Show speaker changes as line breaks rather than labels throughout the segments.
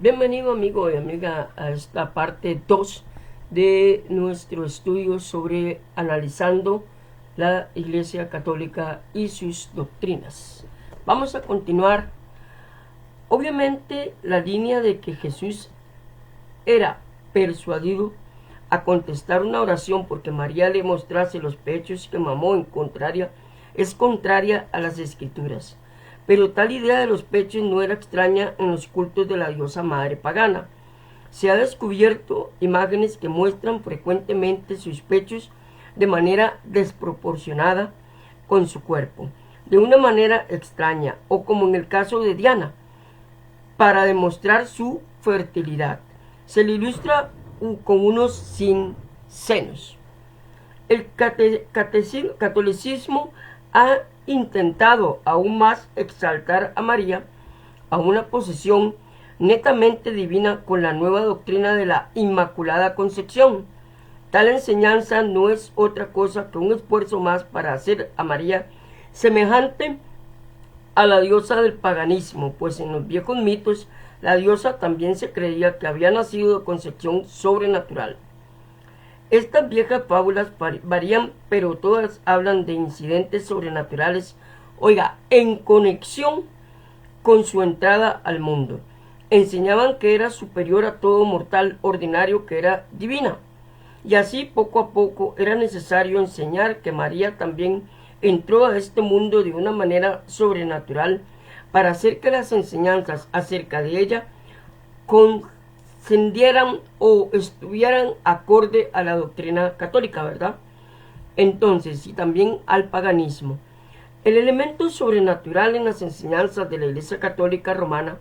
Bienvenido amigo y amiga a esta parte 2 de nuestro estudio sobre analizando la Iglesia Católica y sus doctrinas. Vamos a continuar. Obviamente la línea de que Jesús era persuadido a contestar una oración porque María le mostrase los pechos que mamó es contraria a las escrituras. Pero tal idea de los pechos no era extraña en los cultos de la diosa madre pagana. Se ha descubierto imágenes que muestran frecuentemente sus pechos de manera desproporcionada con su cuerpo, de una manera extraña, o como en el caso de Diana, para demostrar su fertilidad. Se le ilustra con unos sin senos. El catolicismo ha intentado aún más exaltar a María a una posición netamente divina con la nueva doctrina de la Inmaculada Concepción. Tal enseñanza no es otra cosa que un esfuerzo más para hacer a María semejante a la diosa del paganismo, pues en los viejos mitos la diosa también se creía que había nacido de concepción sobrenatural. Estas viejas fábulas varían, pero todas hablan de incidentes sobrenaturales, en conexión con su entrada al mundo. Enseñaban que era superior a todo mortal ordinario, que era divina. Y así poco a poco era necesario enseñar que María también entró a este mundo de una manera sobrenatural para hacer que las enseñanzas acerca de ella concedieran o estuvieran acorde a la doctrina católica, ¿verdad? Entonces, y también al paganismo. El elemento sobrenatural en las enseñanzas de la Iglesia Católica Romana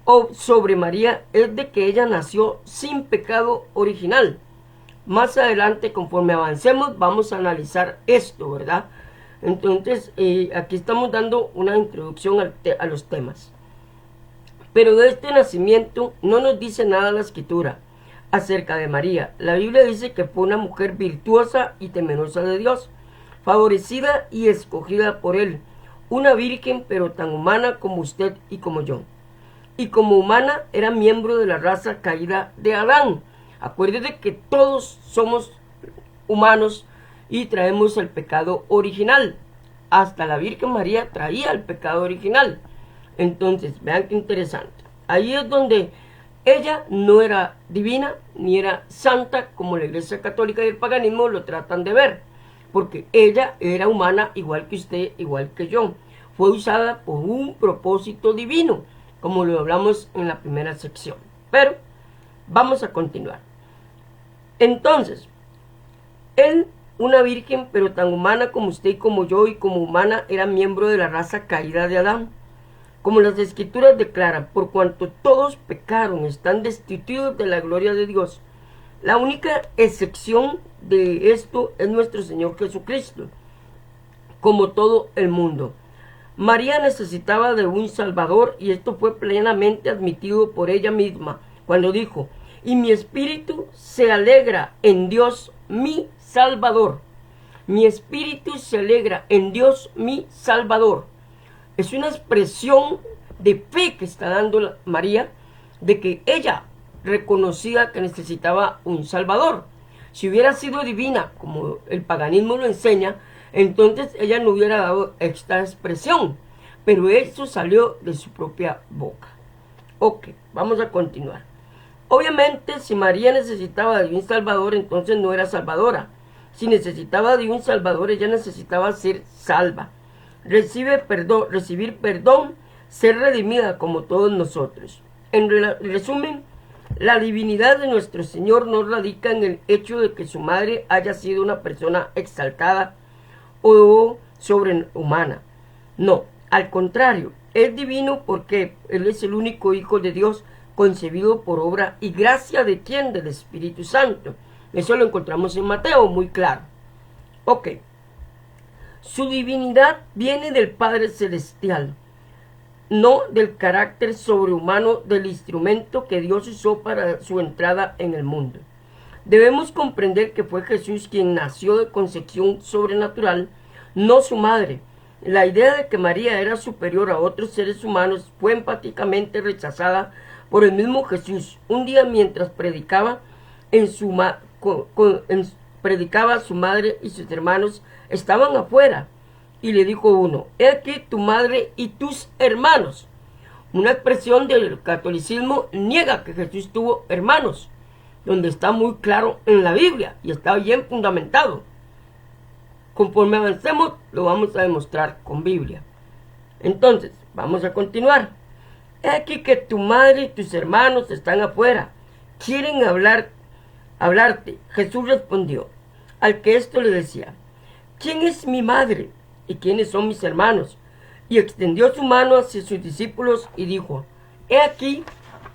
o sobre María es de que ella nació sin pecado original. Más adelante, conforme avancemos, vamos a analizar esto, ¿verdad? Entonces, aquí estamos dando una introducción a los temas. Pero de este nacimiento no nos dice nada la Escritura acerca de María. La Biblia dice que fue una mujer virtuosa y temerosa de Dios, favorecida y escogida por Él, una virgen pero tan humana como usted y como yo. Y como humana era miembro de la raza caída de Adán. Acuérdate que todos somos humanos y traemos el pecado original. Hasta la Virgen María traía el pecado original. Entonces, vean qué interesante. Ahí es donde ella no era divina ni era santa como la Iglesia Católica y el paganismo lo tratan de ver. Porque ella era humana igual que usted, igual que yo. Fue usada por un propósito divino, como lo hablamos en la primera sección. Pero vamos a continuar. Entonces, él, una virgen, pero tan humana como usted y como yo, y como humana, era miembro de la raza caída de Adán. Como las Escrituras declaran, por cuanto todos pecaron, están destituidos de la gloria de Dios. La única excepción de esto es nuestro Señor Jesucristo, como todo el mundo. María necesitaba de un Salvador y esto fue plenamente admitido por ella misma cuando dijo: y mi espíritu se alegra en Dios mi Salvador. Mi espíritu se alegra en Dios mi Salvador. Es una expresión de fe que está dando María, de que ella reconocía que necesitaba un Salvador. Si hubiera sido divina, como el paganismo lo enseña, entonces ella no hubiera dado esta expresión. Pero eso salió de su propia boca. Ok, vamos a continuar. Obviamente, si María necesitaba de un Salvador, entonces no era salvadora. Si necesitaba de un Salvador, ella necesitaba ser salva. Recibir perdón, ser redimida como todos nosotros. En resumen, la divinidad de nuestro Señor no radica en el hecho de que su madre haya sido una persona exaltada o sobrehumana. No, al contrario, es divino porque Él es el único Hijo de Dios concebido por obra y gracia de ¿quién? Del Espíritu Santo. Eso lo encontramos en Mateo, muy claro. Ok. Su divinidad viene del Padre Celestial, no del carácter sobrehumano del instrumento que Dios usó para su entrada en el mundo. Debemos comprender que fue Jesús quien nació de concepción sobrenatural, no su madre. La idea de que María era superior a otros seres humanos fue enfáticamente rechazada por el mismo Jesús. Un día mientras predicaba, predicaba, su madre y sus hermanos estaban afuera. Y le dijo uno: he aquí tu madre y tus hermanos. Una expresión del catolicismo niega que Jesús tuvo hermanos, donde está muy claro en la Biblia y está bien fundamentado. Conforme avancemos, lo vamos a demostrar con Biblia. Entonces, vamos a continuar. He aquí que tu madre y tus hermanos están afuera, quieren hablarte. Jesús respondió al que esto le decía: ¿quién es mi madre y quiénes son mis hermanos? Y extendió su mano hacia sus discípulos y dijo: he aquí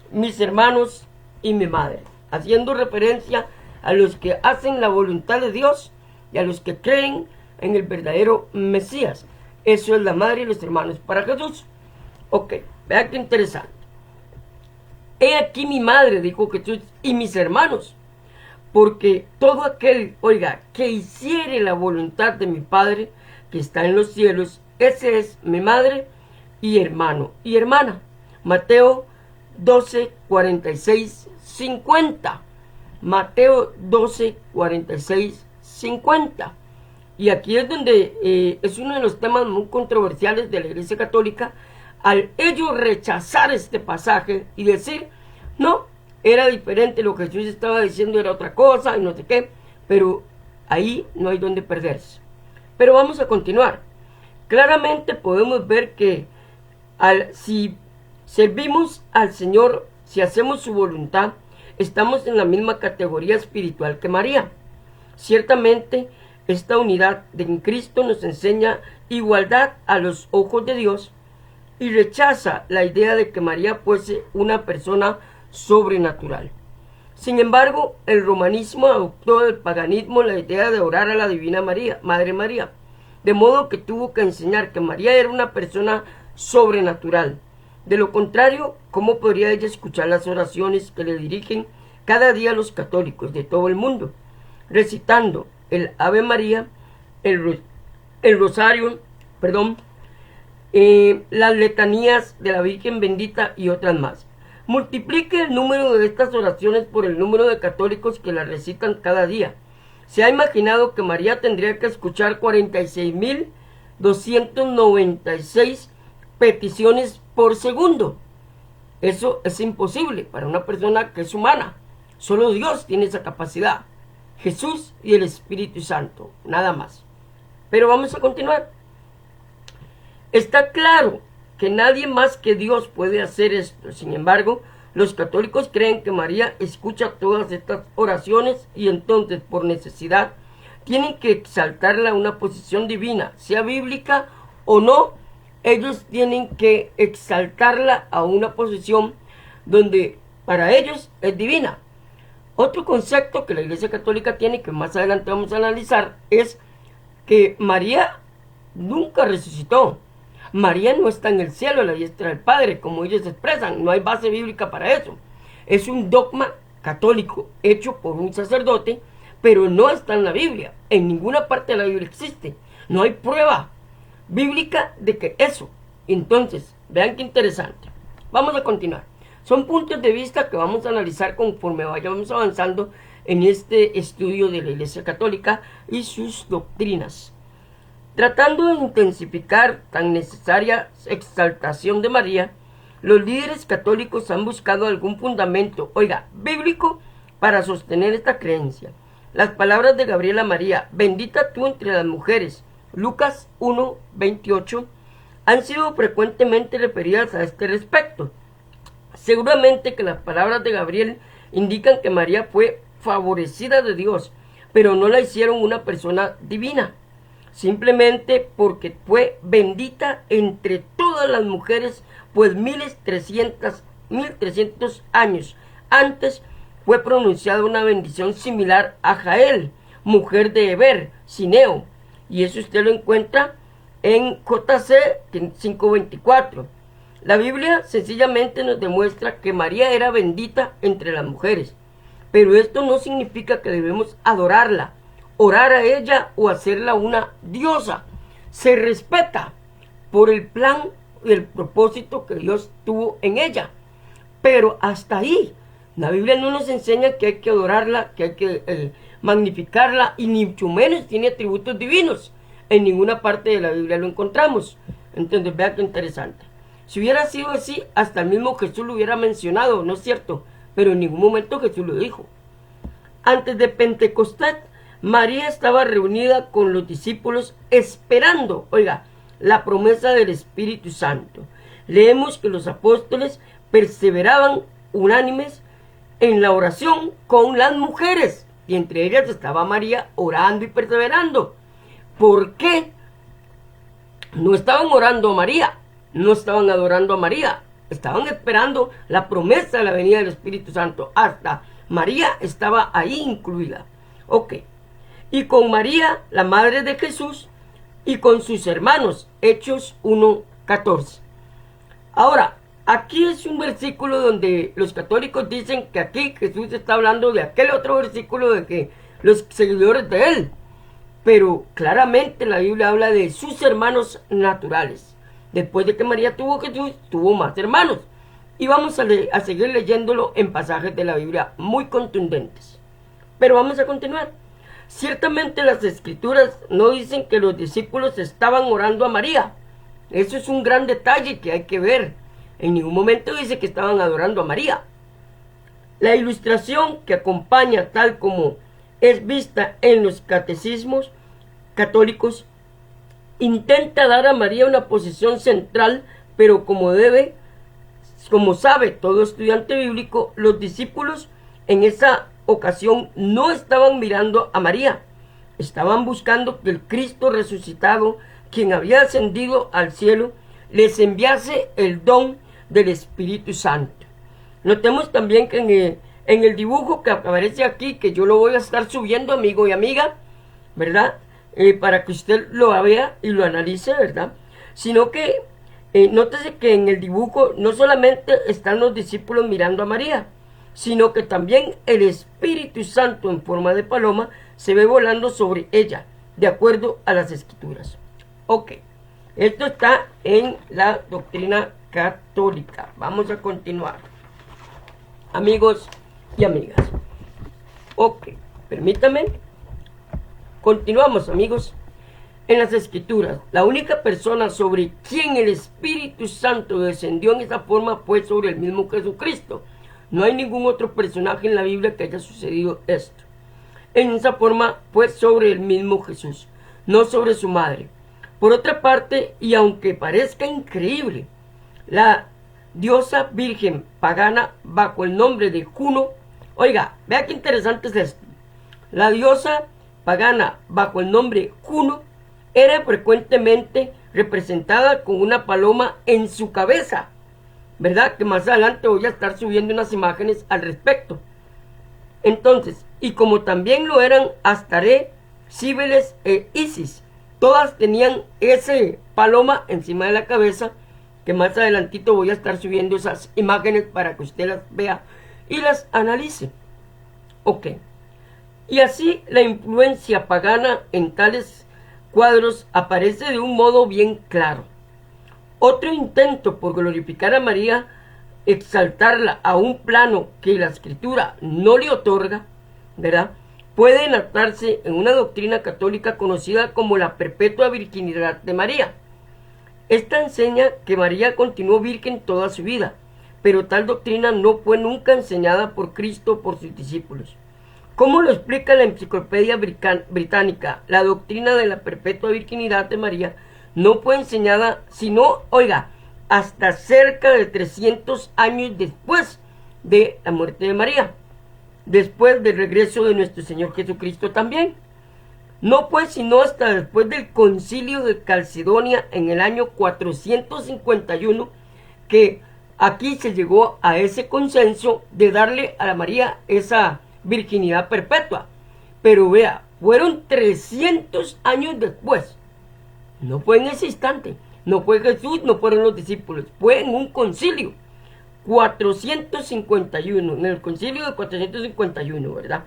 mis hermanos y mi madre, haciendo referencia a los que hacen la voluntad de Dios y a los que creen en el verdadero Mesías. Eso es la madre y los hermanos para Jesús. Ok, vean qué interesante. He aquí mi madre, dijo Jesús, y mis hermanos, porque todo aquel, oiga, que hiciere la voluntad de mi Padre que está en los cielos, ese es mi madre y hermano y hermana. Mateo 12, 46, 50. Mateo 12, 46, 50. Y aquí es donde es uno de los temas muy controversiales de la Iglesia Católica, al ellos rechazar este pasaje y decir: no, era diferente, lo que Jesús estaba diciendo era otra cosa y no sé qué, pero ahí no hay donde perderse. Pero vamos a continuar. Claramente podemos ver que si servimos al Señor, si hacemos su voluntad, estamos en la misma categoría espiritual que María. Ciertamente, esta unidad en Cristo nos enseña igualdad a los ojos de Dios y rechaza la idea de que María fuese una persona sobrenatural. Sin embargo, el romanismo adoptó del paganismo la idea de orar a la Divina María, Madre María, de modo que tuvo que enseñar que María era una persona sobrenatural. De lo contrario, ¿cómo podría ella escuchar las oraciones que le dirigen cada día los católicos de todo el mundo, recitando el Ave María, el Rosario, las letanías de la Virgen Bendita y otras más? Multiplique el número de estas oraciones por el número de católicos que las recitan cada día. Se ha imaginado que María tendría que escuchar 46.296 peticiones por segundo. Eso es imposible para una persona que es humana. Solo Dios tiene esa capacidad. Jesús y el Espíritu Santo, nada más. Pero vamos a continuar. Está claro que nadie más que Dios puede hacer esto. Sin embargo, los católicos creen que María escucha todas estas oraciones y entonces, por necesidad, tienen que exaltarla a una posición divina, sea bíblica o no. Ellos tienen que exaltarla a una posición donde para ellos es divina. Otro concepto que la Iglesia Católica tiene, que más adelante vamos a analizar, es que María nunca resucitó. María no está en el cielo a la diestra del Padre, como ellos expresan. No hay base bíblica para eso. Es un dogma católico hecho por un sacerdote, pero no está en la Biblia. En ninguna parte de la Biblia existe. No hay prueba bíblica de que eso. Entonces, vean qué interesante. Vamos a continuar. Son puntos de vista que vamos a analizar conforme vayamos avanzando en este estudio de la Iglesia Católica y sus doctrinas. Tratando de intensificar tan necesaria exaltación de María, los líderes católicos han buscado algún fundamento, bíblico, para sostener esta creencia. Las palabras de Gabriel a María: bendita tú entre las mujeres, Lucas 1:28, han sido frecuentemente referidas a este respecto. Seguramente que las palabras de Gabriel indican que María fue favorecida de Dios, pero no la hicieron una persona divina. Simplemente porque fue bendita entre todas las mujeres, pues 1300 años antes fue pronunciada una bendición similar a Jael, mujer de Heber, Cineo, y eso usted lo encuentra en JC 5:24. La Biblia sencillamente nos demuestra que María era bendita entre las mujeres, pero esto no significa que debemos adorarla, orar a ella o hacerla una diosa. Se respeta por el plan y el propósito que Dios tuvo en ella, pero hasta ahí. La Biblia no nos enseña que hay que adorarla, que hay que magnificarla, y ni mucho menos tiene atributos divinos. En ninguna parte de la Biblia lo encontramos. Entonces, vea qué interesante. Si hubiera sido así, hasta el mismo Jesús lo hubiera mencionado, ¿no es cierto? Pero en ningún momento Jesús lo dijo. Antes de Pentecostés, María estaba reunida con los discípulos esperando, oiga, la promesa del Espíritu Santo. Leemos que los apóstoles perseveraban unánimes en la oración con las mujeres, y entre ellas estaba María orando y perseverando. ¿Por qué? No estaban orando a María, no estaban adorando a María, estaban esperando la promesa de la venida del Espíritu Santo. Hasta María estaba ahí incluida. Ok. Y con María, la madre de Jesús, y con sus hermanos, Hechos 1:14. Ahora, aquí es un versículo donde los católicos dicen que aquí Jesús está hablando de aquel otro versículo de que los seguidores de él. Pero claramente la Biblia habla de sus hermanos naturales. Después de que María tuvo Jesús, tuvo más hermanos. Y vamos a seguir leyéndolo en pasajes de la Biblia muy contundentes. Pero vamos a continuar. Ciertamente las escrituras no dicen que los discípulos estaban orando a María. Eso es un gran detalle que hay que ver. En ningún momento dice que estaban adorando a María. La ilustración que acompaña, tal como es vista en los catecismos católicos, intenta dar a María una posición central, pero como sabe todo estudiante bíblico, los discípulos en esa ocasión no estaban mirando a María, estaban buscando que el Cristo resucitado, quien había ascendido al cielo, les enviase el don del Espíritu Santo. Notemos también que en el dibujo que aparece aquí, que yo lo voy a estar subiendo, amigo y amiga, ¿verdad? Para que usted lo vea y lo analice, ¿verdad? Sino que nótese que en el dibujo no solamente están los discípulos mirando a María, sino que también el Espíritu Santo en forma de paloma se ve volando sobre ella, de acuerdo a las Escrituras. Ok, esto está en la doctrina católica. Vamos a continuar, amigos y amigas. Ok, permítame. Continuamos, amigos. En las Escrituras, la única persona sobre quien el Espíritu Santo descendió en esa forma fue sobre el mismo Jesucristo. No hay ningún otro personaje en la Biblia que haya sucedido esto. En esa forma fue sobre el mismo Jesús, no sobre su madre. Por otra parte, y aunque parezca increíble, la diosa virgen pagana bajo el nombre de Juno, oiga, vea qué interesante es esto. La diosa pagana bajo el nombre Juno era frecuentemente representada con una paloma en su cabeza, ¿verdad? Que más adelante voy a estar subiendo unas imágenes al respecto. Entonces, y como también lo eran Astaré, Cíbeles e Isis, todas tenían ese paloma encima de la cabeza, que más adelantito voy a estar subiendo esas imágenes para que usted las vea y las analice. Ok. Y así la influencia pagana en tales cuadros aparece de un modo bien claro. Otro intento por glorificar a María, exaltarla a un plano que la Escritura no le otorga, ¿verdad?, puede enlatarse en una doctrina católica conocida como la perpetua virginidad de María. Esta enseña que María continuó virgen toda su vida, pero tal doctrina no fue nunca enseñada por Cristo o por sus discípulos. ¿Cómo lo explica la Enciclopedia Británica? La doctrina de la perpetua virginidad de María no fue enseñada sino, oiga, hasta cerca de 300 años después de la muerte de María, después del regreso de nuestro Señor Jesucristo también. No fue sino hasta después del concilio de Calcedonia en el año 451 que aquí se llegó a ese consenso de darle a la María esa virginidad perpetua. Pero vea, fueron 300 años después. No fue en ese instante. No fue Jesús, no fueron los discípulos. Fue en un concilio. 451, en el concilio de 451, ¿verdad?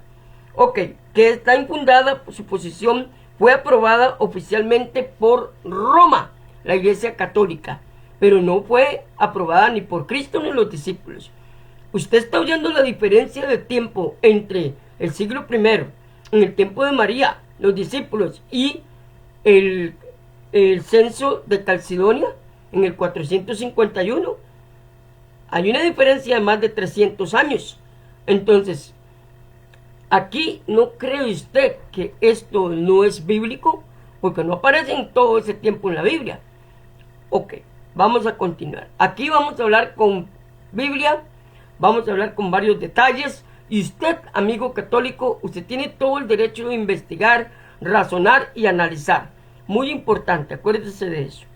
Ok, que está infundada, su posición fue aprobada oficialmente por Roma, la Iglesia Católica, pero no fue aprobada ni por Cristo ni los discípulos. Usted está oyendo la diferencia de tiempo entre el siglo primero, en el tiempo de María, los discípulos, y el, el censo de Calcedonia, en el 451. Hay una diferencia de más de 300 años. Entonces, aquí no cree usted que esto no es bíblico, porque no aparece en todo ese tiempo en la Biblia. Ok, vamos a continuar. Aquí vamos a hablar con Biblia, vamos a hablar con varios detalles, y usted, amigo católico, usted tiene todo el derecho de investigar, razonar y analizar. Muy importante, acuérdese de eso.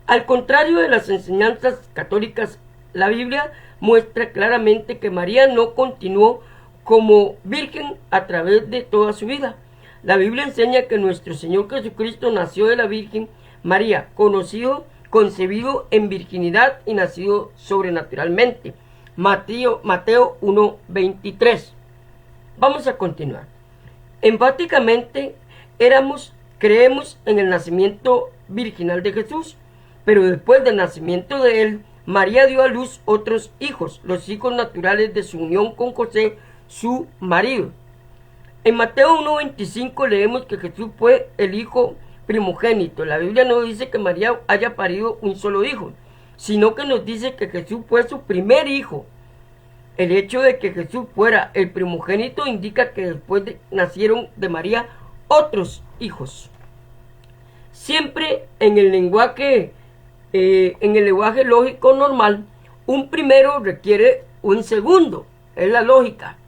Al contrario de las enseñanzas católicas, la Biblia muestra claramente que María no continuó como virgen a través de toda su vida. La Biblia enseña que nuestro Señor Jesucristo nació de la Virgen María, concebido en virginidad y nacido sobrenaturalmente. Mateo 1:23. Vamos a continuar. Enfáticamente creemos en el nacimiento virginal de Jesús, pero después del nacimiento de él, María dio a luz otros hijos, los hijos naturales de su unión con José, su marido. En Mateo 1:25 leemos que Jesús fue el hijo primogénito. La Biblia no dice que María haya parido un solo hijo, sino que nos dice que Jesús fue su primer hijo. El hecho de que Jesús fuera el primogénito indica que después nacieron de María otros hijos. Siempre en el lenguaje lógico normal, un primero requiere un segundo, es la lógica.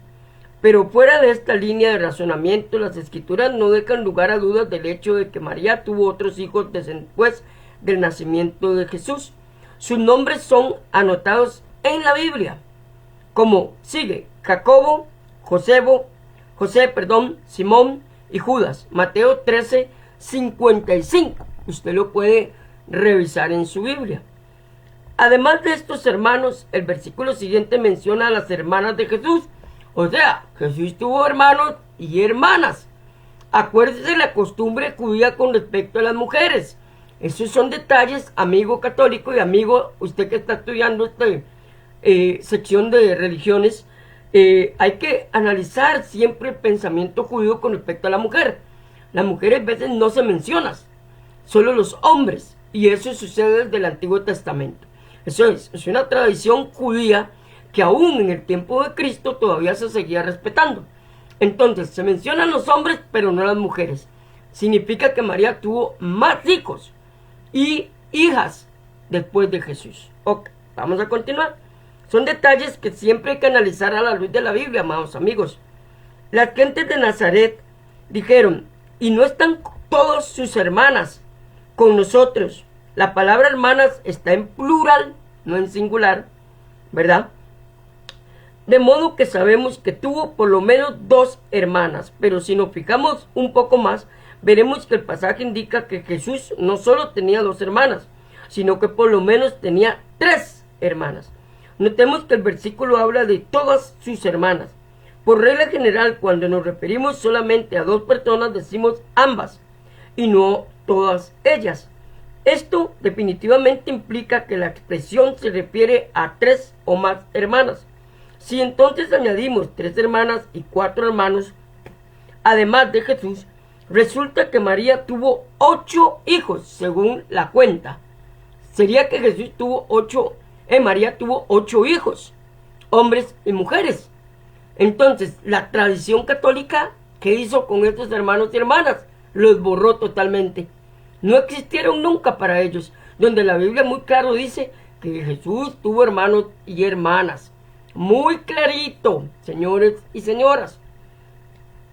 Pero fuera de esta línea de razonamiento, las escrituras no dejan lugar a dudas del hecho de que María tuvo otros hijos después del nacimiento de Jesús. Sus nombres son anotados en la Biblia, como sigue: Jacobo, José, Simón y Judas. Mateo 13:55. Usted lo puede revisar en su Biblia. Además de estos hermanos, el versículo siguiente menciona a las hermanas de Jesús. O sea, Jesús tuvo hermanos y hermanas. Acuérdese de la costumbre judía con respecto a las mujeres. Esos son detalles, amigo católico y amigo, usted que está estudiando esta sección de religiones. Hay que analizar siempre el pensamiento judío con respecto a la mujer. Las mujeres a veces no se mencionan, solo los hombres. Y eso sucede desde el Antiguo Testamento. Eso es una tradición judía que aún en el tiempo de Cristo todavía se seguía respetando. Entonces, se mencionan los hombres, pero no las mujeres. Significa que María tuvo más hijos y hijas después de Jesús. Ok, vamos a continuar. Son detalles que siempre hay que analizar a la luz de la Biblia, amados amigos. Las gentes de Nazaret dijeron: ¿y no están todas sus hermanas con nosotros? La palabra hermanas está en plural, no en singular, ¿verdad? De modo que sabemos que tuvo por lo menos 2 hermanas, pero si nos fijamos un poco más, veremos que el pasaje indica que Jesús no solo tenía 2 hermanas, sino que por lo menos tenía 3 hermanas. Notemos que el versículo habla de todas sus hermanas. Por regla general, cuando nos referimos solamente a 2 personas, decimos ambas, y no todas ellas. Esto definitivamente implica que la expresión se refiere a 3 o más hermanas. Si entonces añadimos 3 hermanas y 4 hermanos, además de Jesús, resulta que María tuvo 8 hijos, según la cuenta. Sería que María tuvo 8 hijos, hombres y mujeres. Entonces, la tradición católica, ¿qué hizo con estos hermanos y hermanas? Los borró totalmente. No existieron nunca para ellos, donde la Biblia muy claro dice que Jesús tuvo hermanos y hermanas. Muy clarito, señores y señoras.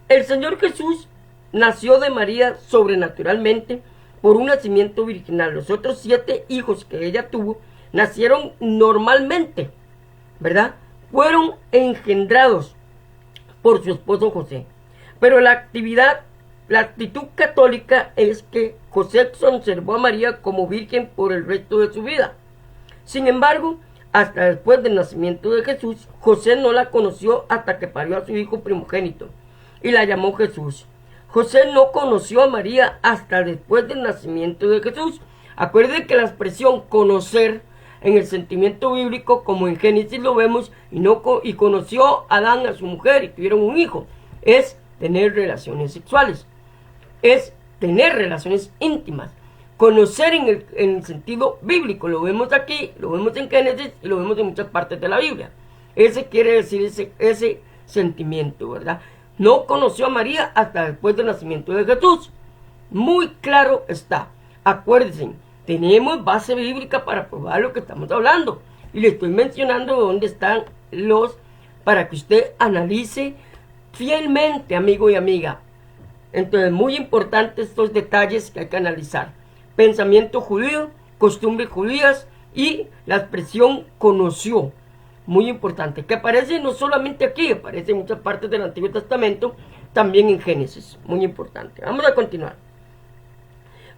El Señor Jesús nació de María sobrenaturalmente por un nacimiento virginal. Los otros 7 hijos que ella tuvo nacieron normalmente, ¿verdad? Fueron engendrados por su esposo José. Pero la actitud católica es que José conservó a María como virgen por el resto de su vida. Sin embargo, hasta después del nacimiento de Jesús, José no la conoció hasta que parió a su hijo primogénito y la llamó Jesús. José no conoció a María hasta después del nacimiento de Jesús. Acuérdense que la expresión conocer en el sentimiento bíblico, como en Génesis lo vemos, y conoció a Adán a su mujer y tuvieron un hijo. Es tener relaciones sexuales, es tener relaciones íntimas, conocer en el sentido bíblico. Lo vemos aquí, lo vemos en Génesis y lo vemos en muchas partes de la Biblia. Ese quiere decir ese sentimiento, ¿verdad? No conoció a María hasta después del nacimiento de Jesús. Muy claro está. Acuérdense, tenemos base bíblica para probar lo que estamos hablando. Y le estoy mencionando dónde están para que usted analice fielmente, amigo y amiga. Entonces, muy importante estos detalles que hay que analizar. Pensamiento judío, costumbres judías y la expresión conoció. Muy importante, que aparece no solamente aquí, aparece en muchas partes del Antiguo Testamento, también en Génesis. Muy importante. Vamos a continuar.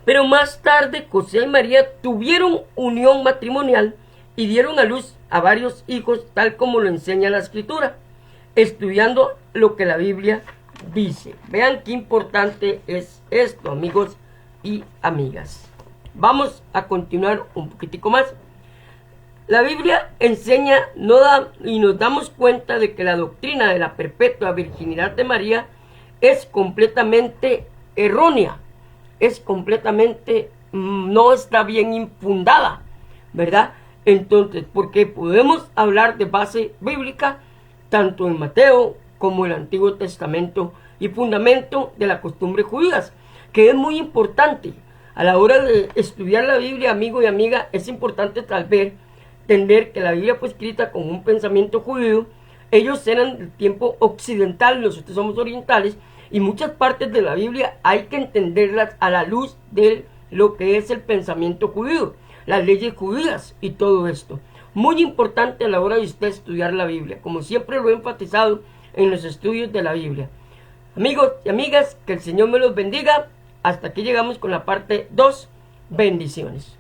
Pero más tarde José y María tuvieron unión matrimonial y dieron a luz a varios hijos, tal como lo enseña la Escritura, estudiando lo que la Biblia dice. Vean qué importante es esto, amigos y amigas. Vamos a continuar un poquitico más. La Biblia enseña y nos damos cuenta de que la doctrina de la perpetua virginidad de María es completamente errónea. Es completamente, no está bien infundada, ¿verdad? Entonces, porque podemos hablar de base bíblica, tanto en Mateo como en el Antiguo Testamento, y fundamento de las costumbres judías, que es muy importante. A la hora de estudiar la Biblia, amigo y amiga, es importante entender que la Biblia fue escrita con un pensamiento judío. Ellos eran del tiempo occidental, nosotros somos orientales, y muchas partes de la Biblia hay que entenderlas a la luz de lo que es el pensamiento judío, las leyes judías y todo esto. Muy importante a la hora de usted estudiar la Biblia, como siempre lo he enfatizado en los estudios de la Biblia. Amigos y amigas, que el Señor me los bendiga. Hasta aquí llegamos con la parte 2. Bendiciones.